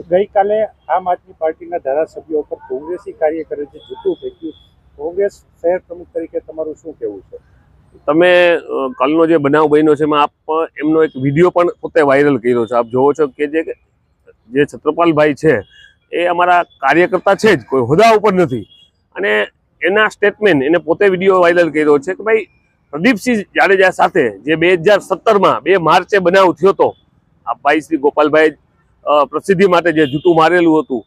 ગઈકાલે આમ આદમી પાર્ટીના ધારાસભ્યો પર કોંગ્રેસી કાર્યકરે જે જૂતું ફેંક્યું, કોંગ્રેસ શહેર પ્રમુખ તરીકે તમારું શું કહેવું છે? તમે કાલનો જે બનાવ બન્યો છે એમાં આપ એમનો એક વિડીયો પણ પોતે વાયરલ કર્યો છે. આપ જોવો છો કે જે છત્રપાલભાઈ છે એ અમારા કાર્યકર્તા છે જ, કોઈ હોદ્દા ઉપર નથી. અને એના સ્ટેટમેન્ટ એને પોતે વિડીયો વાયરલ કર્યો છે કે ભાઈ પ્રદીપસિંહ જાડેજા સાથે જે 2017માં 2 માર્ચે બનાવ થયો હતો, આ ભાઈ શ્રી ગોપાલભાઈ પ્રસિદ્ધિ માટે જે જૂતું મારેલું હતું,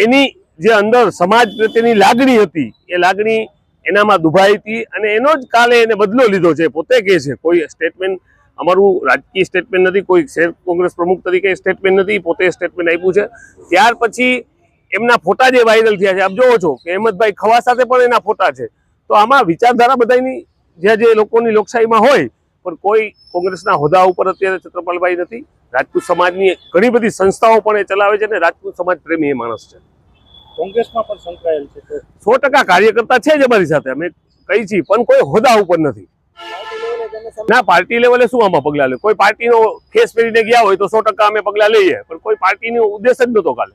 એની જે અંદર સમાજ પ્રત્યેની લાગણી હતી એ લાગણી એનામાં દુભાઈ હતી અને એનો જ કાલે એને બદલો લીધો છે. પોતે કહે છે કોઈ સ્ટેટમેન્ટ અમારું રાજકીય સ્ટેટમેન્ટ નથી, કોઈ શહેર કોંગ્રેસ પ્રમુખ તરીકે સ્ટેટમેન્ટ નથી, પોતે સ્ટેટમેન્ટ આપ્યું છે. ત્યાર પછી એમના ફોટા જે વાયરલ થયા છે, આપ જોવો છો કે અહેમદભાઈ ખવા સાથે પણ એના ફોટા છે. તો આમાં વિચારધારા બધાની જે લોકોની લોકશાહીમાં હોય, પણ કોઈ કોંગ્રેસના હોદ્દા ઉપર અત્યારે છત્રપાલભાઈ નથી. રાજપૂત સમાજની ઘણી બધી સંસ્થાઓ પણ એ ચલાવે છે અને રાજપૂત સમાજ પ્રેમી એ માણસ છે. કોંગ્રેસમાં પણ સંકળાયેલ છે તો 100% કાર્યકર્તા છે જ અમારી સાથે, અમે કહી છીએ, પણ કોઈ હોદ્દા ઉપર નથી. ના, પાર્ટી લેવલે શું આમાં પગલા લે? કોઈ પાર્ટીનો ખેસ પહેરીને ગયા હોય તો 100% અમે પગલા લઈએ, પણ કોઈ પાર્ટીનો ઉદ્દેશ જ નહોતો કાલે.